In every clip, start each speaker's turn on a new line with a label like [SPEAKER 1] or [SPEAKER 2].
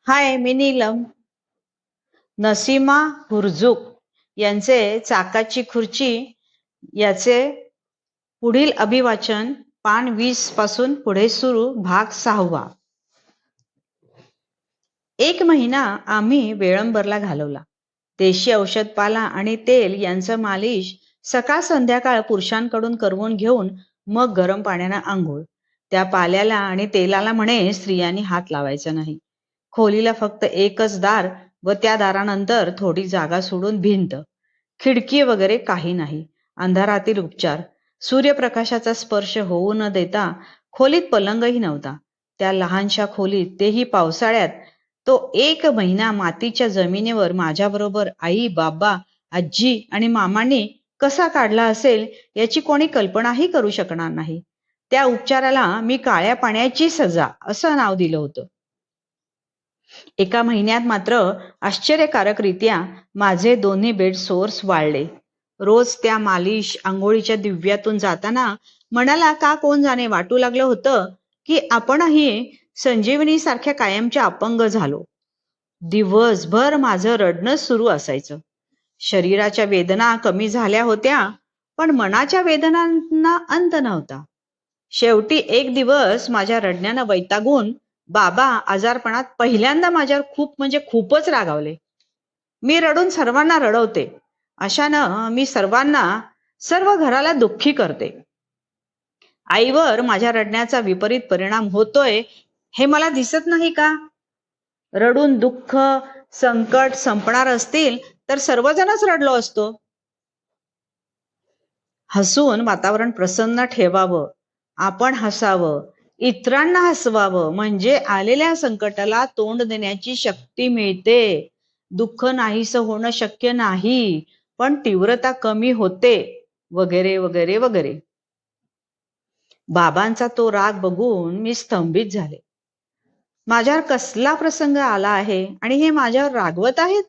[SPEAKER 1] हाय, मी नीलम. नसीमा हुरजुक यांचे चाकाची खुर्ची याचे पुढील अभिवाचन पान 20 पासून पुढे सुरू, भाग 6. एक महिना आम्ही वेळंबरला घालवला. देशी औषधपाला आणि तेल यांचं मालिश सकाळ संध्याकाळ पुरुषांकडून करवून घेऊन मग गरम पाण्यानं आंघोळ. त्या पाल्याला आणि तेलाला म्हणे स्त्रियांनी हात लावायचा नाही. खोलीला फक्त एकच दार व त्या दारानंतर थोडी जागा सोडून भिंत. खिडकी वगैरे काही नाही. अंधारातील उपचार. सूर्यप्रकाशाचा स्पर्श होऊ न देता खोलीत पलंगही नव्हता. त्या लहानशा खोलीत, तेही पावसाळ्यात, तो एक महिना मातीच्या जमिनीवर माझ्याबरोबर आई, बाबा, आजी आणि मामांनी कसा काढला असेल याची कोणी कल्पनाही करू शकणार नाही. त्या उपचाराला मी काळ्या पाण्याची सजा असं नाव दिलं होतं. एका महिन्यात मात्र आश्चर्यकारकरित्या माझे दोन्ही बेड सोर्स वाढले. रोज त्या मालिश आंघोळीच्या दिव्यातून जाताना मनाला का कोण जाणे वाटू लागलं होतं की आपणही संजीवनी सारख्या कायमच्या अपंग झालो. दिवसभर माझं रडणं सुरू असायचं. शरीराच्या वेदना कमी झाल्या होत्या, पण मनाच्या वेदनांना अंत नव्हता. शेवटी एक दिवस माझ्या रडण्यानं वैतागून बाबा आजारपणात पहिल्यांदा माझ्यावर खूप म्हणजे खूपच रागावले. मी रडून सर्वांना रडवते, अशानं मी सर्व घराला दुःखी करते. आईवर माझ्या रडण्याचा विपरीत परिणाम होतोय हे मला दिसत नाही का? रडून दुःख संकट संपणार असतील तर सर्वजणच रडलो असतो. हसून वातावरण प्रसन्न ठेवावं, आपण हसावं, इतरांना हसवावं, म्हणजे आलेल्या संकटाला तोंड देण्याची शक्ती मिळते. दुःख नाहीसं होणं शक्य नाही, पण तीव्रता कमी होते, वगैरे वगैरे वगैरे. बाबांचा तो राग बघून मी स्तंभित झाले. माझ्यावर कसला प्रसंग आला आहे आणि हे माझ्यावर रागवत आहेत?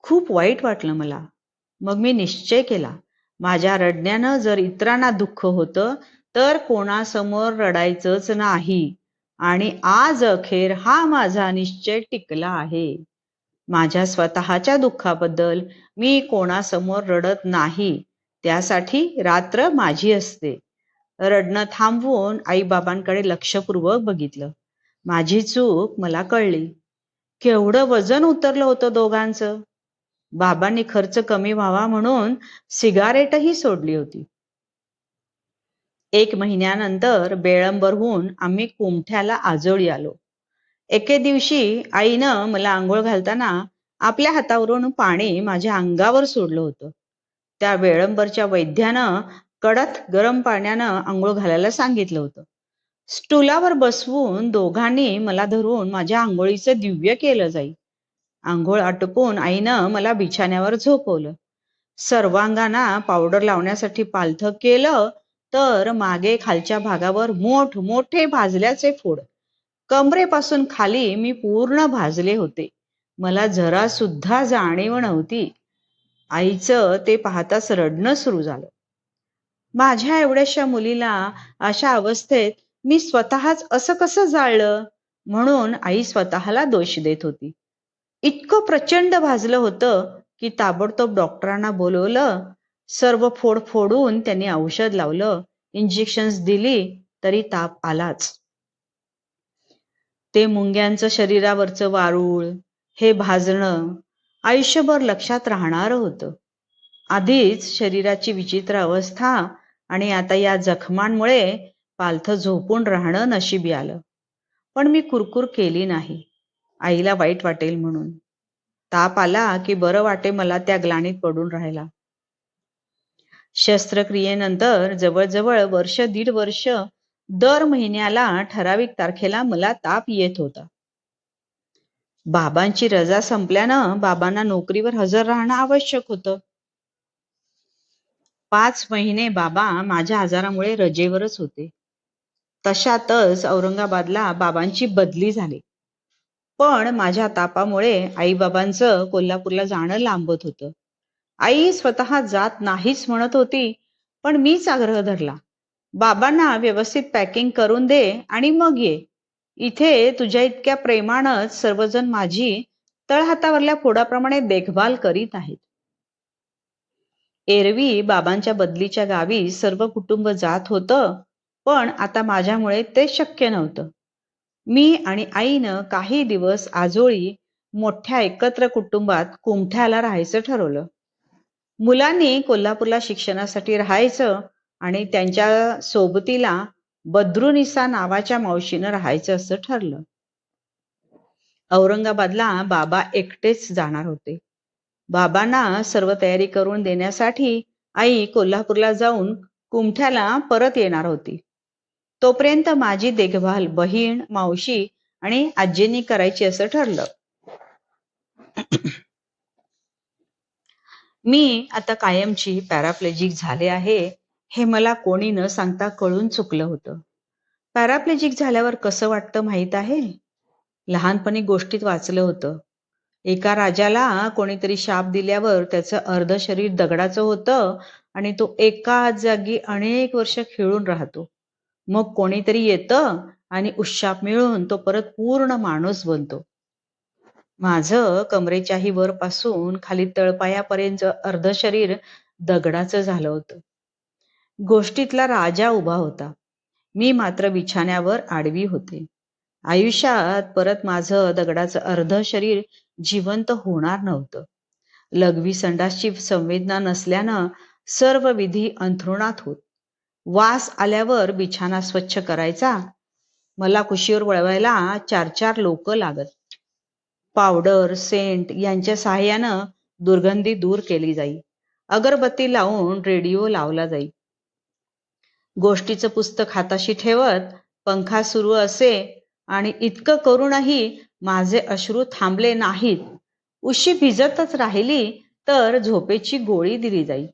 [SPEAKER 1] खूप वाईट वाटलं मला. मग मी निश्चय केला, माझ्या रडण्यानं जर इतरांना दुःख होतं तर कोणासमोर रडायचंच नाही. आणि आज अखेर हा माझा निश्चय टिकला आहे. माझ्या स्वतःच्या दुःखाबद्दल मी कोणासमोर रडत नाही. त्यासाठी रात्र माझी असते. रडणं थांबवून आईबाबांकडे लक्षपूर्वक बघितलं. माझी चूक मला कळली. केवढं वजन उतरलं होतं दोघांचं. बाबांनी खर्च कमी व्हावा म्हणून सिगारेटही सोडली होती. एक महिन्यानंतर बेळंबरहून आम्ही कुमठ्याला आजोळी आलो. एके दिवशी आईनं मला आंघोळ घालताना आपल्या हातावरून पाणी माझ्या अंगावर सोडलं होतं. त्या बेळंबरच्या वैद्यानं कडक गरम पाण्यानं आंघोळ घालायला सांगितलं होतं. स्टूलावर बसवून दोघांनी मला धरून माझ्या आंघोळीचं दिव्य केलं जाई. आंघोळ आटोपून आईनं मला बिछाण्यावर झोपवलं. सर्वांगांना पावडर लावण्यासाठी पालथं केलं तर मागे खालच्या भागावर मोठे भाजल्याचे फोड. कमरेपासून खाली मी पूर्ण भाजले होते. मला जरा सुद्धा जाणीव नव्हती. आईचं ते पाहताच रडणं सुरू झालं. माझ्या एवढ्याशा मुलीला अशा अवस्थेत मी स्वतःच असं कसं जाळलं म्हणून आई स्वतःला दोष देत होती. इतकं प्रचंड भाजलं होतं की ताबडतोब डॉक्टरांना बोलवलं. सर्व फोड फोडून त्यांनी औषध लावलं, इंजेक्शन्स दिली, तरी ताप आलाच. ते मुंग्यांचं शरीरावरचं वारूळ, हे भाजणं आयुष्यभर लक्षात राहणारं होतं. आधीच शरीराची विचित्र अवस्था आणि आता या जखमांमुळे पालथं झोपून राहणं नशिबी आलं. पण मी कुरकुर केली नाही, आईला वाईट वाटेल म्हणून. ताप आला की बरं वाटे मला त्या ग्लानीत पडून राहायला. शस्त्रक्रियेनंतर जवळजवळ वर्ष दीड वर्ष दर महिन्याला ठराविक तारखेला मला ताप येत होता. बाबांची रजा संपल्यानं बाबांना नोकरीवर हजर राहणं आवश्यक होतं. 5 महिने बाबा माझ्या आजारामुळे रजेवरच होते. तशातच औरंगाबादला बाबांची बदली झाली. पण माझ्या तापामुळे आईबाबांचं कोल्हापूरला जाणं लांबत होतं. आई स्वतः जात नाहीच म्हणत होती, पण मीच आग्रह धरला. बाबांना व्यवस्थित पॅकिंग करून दे आणि मग ये. इथे तुझ्या इतक्या प्रेमानंच सर्वजण माझी तळहातावरल्या फोडाप्रमाणे देखभाल करीत आहेत. एरवी बाबांच्या बदलीच्या गावी सर्व कुटुंब जात होतं, पण आता माझ्यामुळे ते शक्य नव्हतं. मी आणि आईनं काही दिवस आजोळी मोठ्या एकत्र कुटुंबात कुमठ्याला राहायचं ठरवलं. मुलांनी कोल्हापूरला शिक्षणासाठी राहायचं आणि त्यांच्या सोबतीला बद्रुनिसा नावाच्या मावशीनं राहायचं असं ठरलं. औरंगाबादला बाबा एकटेच जाणार होते. बाबांना सर्व तयारी करून देण्यासाठी आई कोल्हापूरला जाऊन कुमठ्याला परत येणार होती. तोपर्यंत माझी देखभाल बहीण, मावशी आणि आजींनी करायची असं ठरलं. मी आता कायमची पॅराप्लेजिक झाले आहे हे मला कोणी न सांगता कळून चुकलं होतं. पॅराप्लेजिक झाल्यावर कसं वाटतं माहीत आहे? लहानपणी गोष्टीत वाचलं होतं. एका राजाला कोणीतरी शाप दिल्यावर त्याचं अर्ध शरीर दगडाचं होतं आणि तो एकाच जागी अनेक वर्ष खिळून राहतो. मग कोणीतरी येतं आणि उशाप मिळून तो परत पूर्ण माणूस बनतो. माझं कमरेच्याही वरपासून खाली तळपायापर्यंत अर्ध शरीर दगडाचं झालं होतं. गोष्टीतला राजा उभा होता. मी मात्र बिछाण्यावर आडवी होते. आयुष्यात परत माझं दगडाचं अर्ध शरीर जिवंत होणार नव्हतं. लघवी संडासची संवेदना नसल्यानं सर्व विधी अंथरुणात होत. वास आल्यावर बिछाना स्वच्छ करायचा. मला कुशीवर वळवायला 4-4 लोक लागत. पावडर, सेंट यांच्या साहाय्यानं दुर्गंधी दूर केली जाई. अगरबत्ती लावून रेडिओ लावला जाई. गोष्टीचं पुस्तक हाताशी ठेवत पंखा सुरू असे आणि इतकं करूनही माझे अश्रू थांबले नाहीत. उशी भिजतच राहिली तर झोपेची गोळी दिली जाई.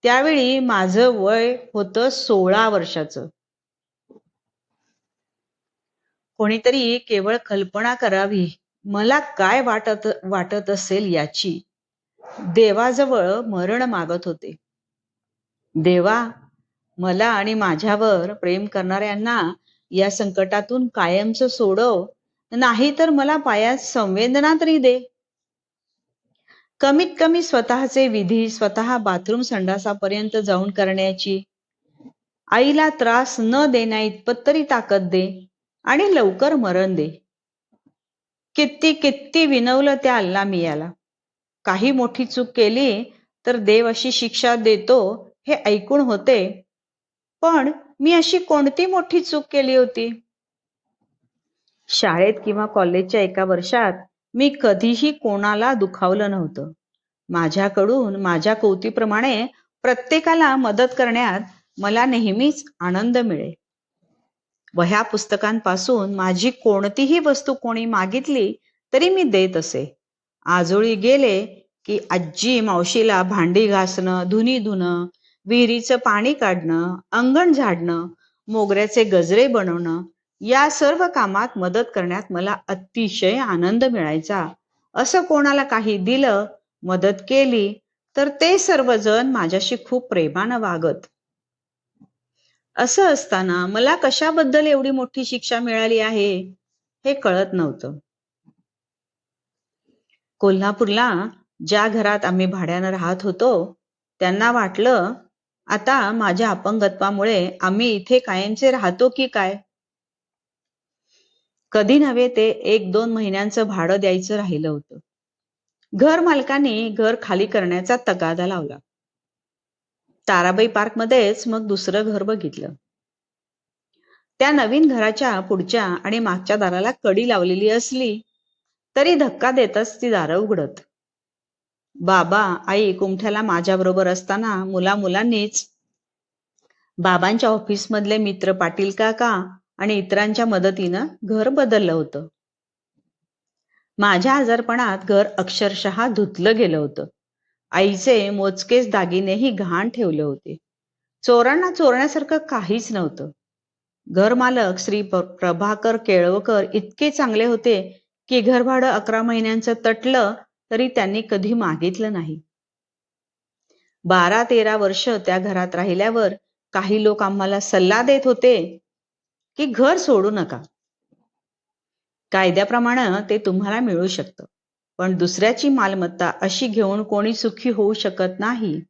[SPEAKER 1] त्यावेळी माझं वय होतं 16 वर्षाचं. कोणीतरी केवळ कल्पना करावी मला काय वाटत असेल याची. देवाजवळ मरण मागत होते. देवा, मला आणि माझ्यावर प्रेम करणाऱ्यांना या संकटातून कायमचं सोडव, नाही तर मला पायात संवेदना तरी दे. कमीत कमी स्वतःचे विधी स्वतः बाथरूम संडासापर्यंत जाऊन करण्याची, आईला त्रास न देण्या इतपत तरी ताकद दे आणि लवकर मरण दे. किती किती विनवलं त्या अल्ला मियाला. काही मोठी चूक केली तर देव अशी शिक्षा देतो हे ऐकून होते, पण मी अशी कोणती मोठी चूक केली होती? शाळेत किंवा कॉलेजच्या एका वर्षात मी कधीही कोणाला दुखावलं नव्हतं. माझ्याकडून माझ्या कौतीप्रमाणे प्रत्येकाला मदत करण्यात मला नेहमीच आनंद मिळे. वह्या पुस्तकांपासून माझी कोणतीही वस्तू कोणी मागितली तरी मी देत असे. आजोळी गेले की आजी मावशीला भांडी घासणं, धुणी धुणं, विहिरीचं पाणी काढणं, अंगण झाडणं, मोगऱ्याचे गजरे बनवणं या सर्व कामात मदत करण्यात मला अतिशय आनंद मिळायचा. असं कोणाला काही दिलं, मदत केली तर ते सर्वजण माझ्याशी खूप प्रेमानं वागत. असं असताना मला कशाबद्दल एवढी मोठी शिक्षा मिळाली आहे हे कळत नव्हतं. कोल्हापूरला ज्या घरात आम्ही भाड्यानं राहत होतो त्यांना वाटलं आता माझ्या अपंगत्वामुळे आम्ही इथे कायमचे राहतो की काय. कधी नव्हे ते 1-2 महिन्यांचं भाडं द्यायचं राहिलं होतं. घर मालकाने घर खाली करण्याचा तगादा लावला. ताराबाई पार्कमध्येच मग दुसरं घर बघितलं. त्या नवीन घराच्या पुढच्या आणि मागच्या दाराला कडी लावलेली असली तरी धक्का देतच ती दारं उघडत. बाबा आई कुमठ्याला माझ्याबरोबर असताना मुलांनीच बाबांच्या ऑफिसमधले मित्र पाटील काका आणि इतरांच्या मदतीनं घर बदललं होतं. माझ्या आजारपणात घर अक्षरशः धुतलं गेलं होतं. आईचे मोजकेच दागिनेही घाण ठेवले होते. चोरांना चोरण्यासारखं काहीच नव्हतं. घर मालक श्री प्रभाकर केळवकर इतके चांगले होते की घर भाडं 11 महिन्यांचं तटलं तरी त्यांनी कधी मागितलं नाही. 12-13 वर्ष त्या घरात राहिल्यावर काही लोक आम्हाला सल्ला देत होते की घर सोडू नका. कायद्याप्रमाणे ते तुम्हाला मिळू शकतं, पण दुसऱ्याची मालमत्ता अशी घेऊन कोणी सुखी होऊ शकत नाही.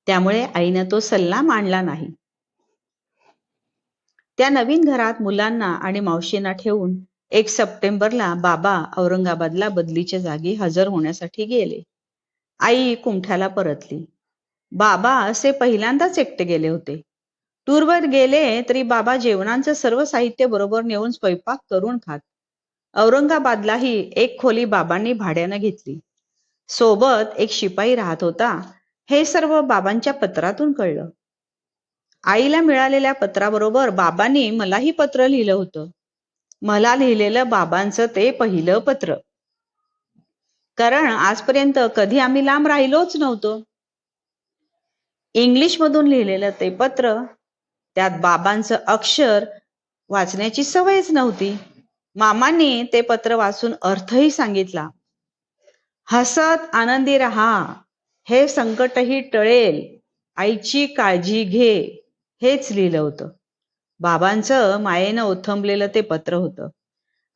[SPEAKER 1] त्यामुळे आईनं तो सल्ला मांडला नाही. त्या नवीन घरात मुलांना आणि मावशींना ठेवून 1 सप्टेंबरला बाबा औरंगाबादला बदलीच्या जागी हजर होण्यासाठी गेले. आई कुमठ्याला परतली. बाबा असे पहिल्यांदाच एकटे गेले होते. टूरवर गेले तरी बाबा जेवणाचं सर्व साहित्य बरोबर नेऊन स्वयंपाक करून खात. औरंगाबादलाही एक खोली बाबांनी भाड्यानं घेतली. सोबत एक शिपाई राहत होता. हे सर्व बाबांच्या पत्रातून कळलं. आईला मिळालेल्या पत्राबरोबर बाबांनी मलाही पत्र लिहिलं होतं. मला लिहिलेलं बाबांचं ते पहिलं पत्र. कारण आजपर्यंत कधी आम्ही लांब राहिलोच नव्हतो. इंग्लिशमधून लिहिलेलं ते पत्र, त्यात बाबांचं अक्षर वाचण्याची सवयच नव्हती. मामांनी ते पत्र वाचून अर्थही सांगितला. हसत आनंदी राहा, हे संकटही टळेल, आईची काळजी घे, हेच लिहिलं होतं. बाबांचं मायेनं ओथंबलेलं ते पत्र होतं.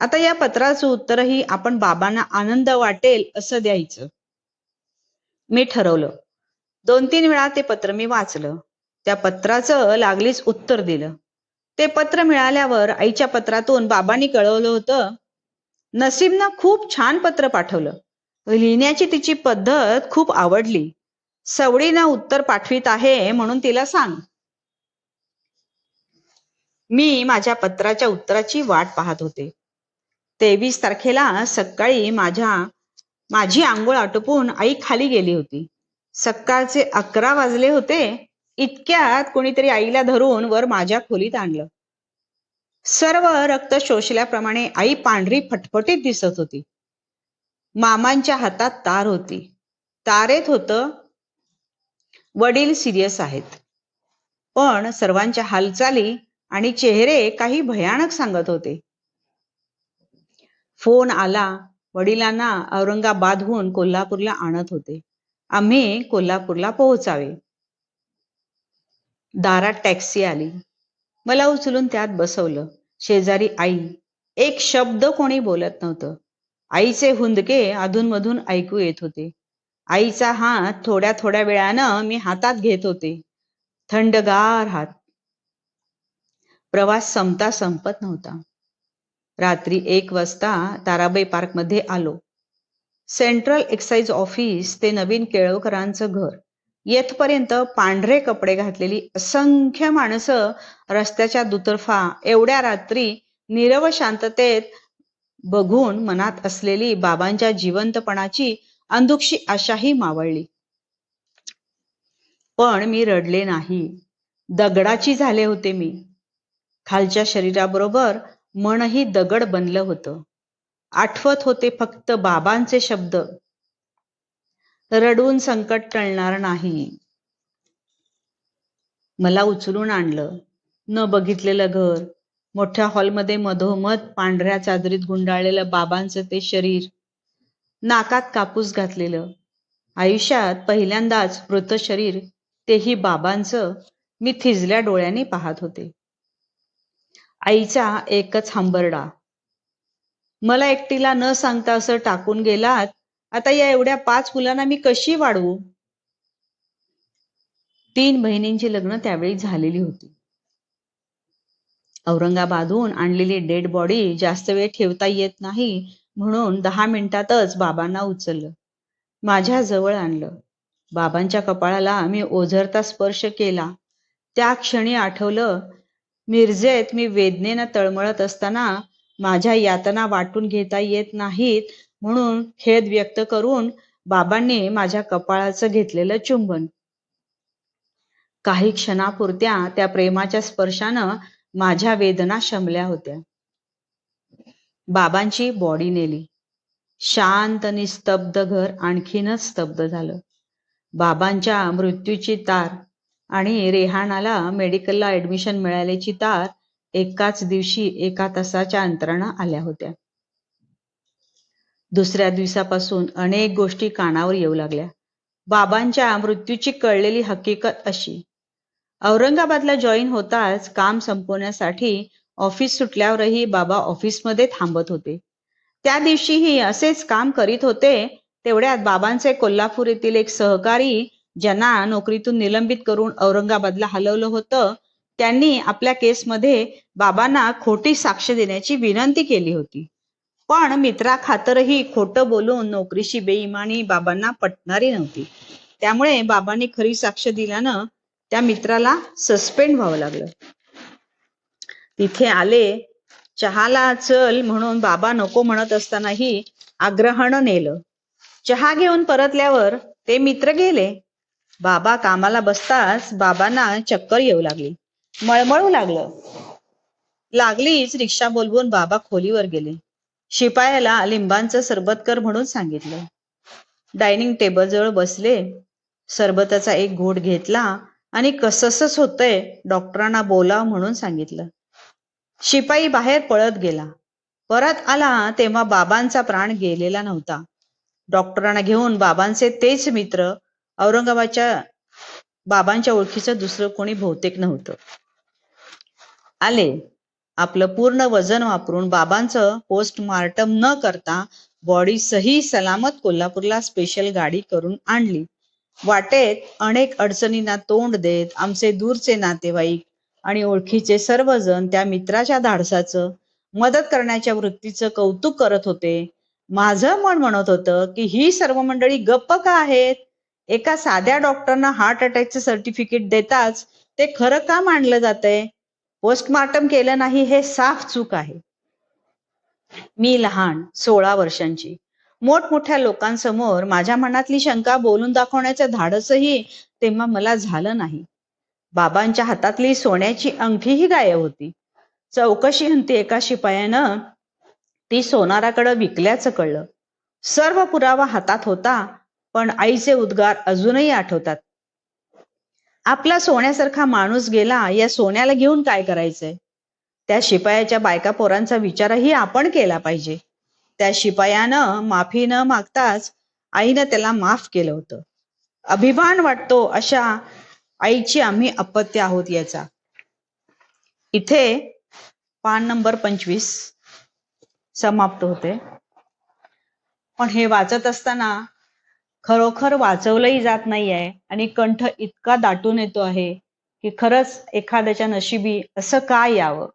[SPEAKER 1] आता या पत्राचं उत्तरही आपण बाबांना आनंद वाटेल असं द्यायचं. मी ठरवलं. 2-3 वेळा ते पत्र मी वाचलं. त्या पत्राचं लागलीच उत्तर दिलं. ते पत्र मिळाल्यावर आईच्या पत्रातून बाबांनी कळवलं होतं, नसीबनं खूप छान पत्र पाठवलं. लिहिण्याची तिची पद्धत खूप आवडली. सवडीनं उत्तर पाठवीत आहे म्हणून तिला सांग. मी माझ्या पत्राच्या उत्तराची वाट पाहत होते. 23 तारखेला सकाळी माझी आंघोळ आटोपून आई खाली गेली होती. सकाळचे 11 वाजले होते. इतक्यात कोणीतरी आईला धरून वर माझ्या खोलीत आणलं. सर्व रक्त शोषल्याप्रमाणे आई पांढरी फटफटीत दिसत होती. मामांच्या हातात तार होती. तारेत होतं, वडील सिरियस आहेत. पण सर्वांच्या हालचाली आणि चेहरे काही भयानक सांगत होते. फोन आला. वडिलांना औरंगाबादहून कोल्हापूरला आणत होते. आम्ही कोल्हापूरला पोहोचावे. दारात टॅक्सी आली. मला उचलून त्यात बसवलं. शेजारी आई. एक शब्द कोणी बोलत नव्हतं. आईचे हुंदके अधूनमधून ऐकू येत होते. आईचा हात थोड्या थोड्या वेळानं मी हातात घेत होते. थंडगार हात. प्रवास संपत नव्हता. रात्री 1 वाजता ताराबाई पार्कमध्ये आलो. सेंट्रल एक्साईज ऑफिस ते नवीन केळवकरांचं घर येथपर्यंत पांढरे कपडे घातलेली असंख्य माणसं रस्त्याच्या दुतर्फा एवढ्या रात्री नीरव शांततेत बघून मनात असलेली बाबांच्या जिवंतपणाची अंधुकशी आशाही मावळली. पण मी रडले नाही. दगडाची झाले होते मी. खालच्या शरीराबरोबर मनही दगड बनलं होतं. आठवत होते फक्त बाबांचे शब्द, रडून संकट टळणार नाही. मला उचलून आणलं. न बघितलेलं घर, मोठ्या हॉलमध्ये मधोमध पांढऱ्या चादरीत गुंडाळलेलं बाबांचं ते शरीर, नाकात कापूस घातलेलं. आयुष्यात पहिल्यांदाच मृत शरीर, तेही बाबांचं, मी थिजल्या डोळ्यांनी पाहत होते. आईचा एकच हंबरडा, मला एकटीला न सांगता असं टाकून गेलात. आता या एवढ्या 5 मुलांना मी कशी वाढवू? 3 बहिणींची लग्न त्यावेळी झालेली होती. औरंगाबादहून आणलेली डेड बॉडी जास्त वेळ ठेवता येत नाही म्हणून 10 मिनिटातच बाबांना उचललं. माझ्या जवळ आणलं. बाबांच्या कपाळाला मी ओझरता स्पर्श केला. त्या क्षणी आठवलं, मिरजेत मी वेदनेनं तळमळत असताना माझ्या यातना वाटून घेता येत नाहीत म्हणून खेद व्यक्त करून बाबांनी माझ्या कपाळाचं घेतलेलं चुंबन. काही क्षणापुरत्या त्या प्रेमाच्या स्पर्शानं माझ्या वेदना शमल्या होत्या. बाबांची बॉडी नेली. शांत निस्तब्ध घर आणखीनच स्तब्ध झालं. बाबांच्या मृत्यूची तार आणि रेहानाला मेडिकलला ऍडमिशन मिळाल्याची तार एकाच दिवशी 1 तासाच्या अंतरानं आल्या होत्या. दुसऱ्या दिवसापासून अनेक गोष्टी कानावर येऊ लागल्या. बाबांच्या मृत्यूची कळलेली हकीकत अशी, औरंगाबादला जॉईन होताच काम संपवण्यासाठी ऑफिस सुटल्यावरही बाबा ऑफिसमध्ये थांबत होते. त्या दिवशीही असेच काम करीत होते. तेवढ्यात बाबांचे कोल्हापूर येथील एक सहकारी, ज्यांना नोकरीतून निलंबित करून औरंगाबादला हलवलं होतं, त्यांनी आपल्या केसमध्ये बाबांना खोटी साक्ष देण्याची विनंती केली होती. पण मित्राखातरही खोटं बोलून नोकरीची बेईमानी बाबांना पटणारी नव्हती. त्यामुळे बाबांनी खरी साक्ष दिल्यानं त्या मित्राला सस्पेंड व्हावं लागलं. तिथे आले. चहाला चल म्हणून बाबा नको म्हणत असतानाही आग्रहानं नेलं. चहा घेऊन परतल्यावर ते मित्र गेले. बाबा कामाला बसताच बाबांना चक्कर येऊ लागली. मळमळू लागलीच रिक्षा बोलवून बाबा खोलीवर गेले. शिपायाला लिंबांचं सरबत कर म्हणून सांगितलं. डायनिंग टेबल जवळ बसले. सरबताचा एक घोट घेतला आणि कसंसच होतंय, डॉक्टरांना बोलाव म्हणून सांगितलं. शिपाई बाहेर पळत गेला. परत आला तेव्हा बाबांचा प्राण गेलेला नव्हता. डॉक्टरांना घेऊन बाबांचे तेच मित्र, औरंगाबादच्या बाबांच्या ओळखीचं दुसरं कोणी बहुतेक नव्हतं, आले. आपलं पूर्ण वजन वापरून बाबांचं पोस्टमार्टम न करता बॉडी सही सलामत कोल्हापूरला स्पेशल गाडी करून आणली. वाटेत अनेक अडचणींना तोंड देत आमचे दूरचे नातेवाईक आणि ओळखीचे सर्वजण त्या मित्राच्या धाडसाचं, मदत करण्याच्या वृत्तीचं कौतुक करत होते. माझं मन म्हणत होतं की ही सर्व मंडळी गप्प का आहेत? एका साध्या डॉक्टरना हार्ट अटॅकचं सर्टिफिकेट देताच ते खरं का मानलं जातंय? पोस्टमार्टम केलं नाही हे साफ चूक आहे. मी लहान, 16 वर्षांची, मोठमोठ्या लोकांसमोर माझ्या मनातली शंका बोलून दाखवण्याचं धाडसही तेव्हा मला झालं नाही. बाबांच्या हातातली सोन्याची अंगठीही गायब होती. चौकशी अंती एका शिपायानं ती सोनाराकडे विकल्याचं कळलं. सर्व पुरावा हातात होता, पण आईचे उद्गार अजूनही आठवतात. आपला सोन्यासारखा माणूस गेला, या सोन्याला घेऊन काय करायचंय? त्या शिपायाच्या बायका पोरांचा विचारही आपण केला पाहिजे. त्या शिपायानं माफी न मागताच आईनं त्याला माफ केलं होतं. अभिमान वाटतो अशा आईची आम्ही अपत्य आहोत याचा. इथे पान नंबर 25 समाप्त होते. पण हे वाचत असताना खरोखर वाचवलंही जात नाहीये आणि कंठ इतका दाटून येतो आहे की खरंच एखाद्याच्या नशिबी असं काय यावं.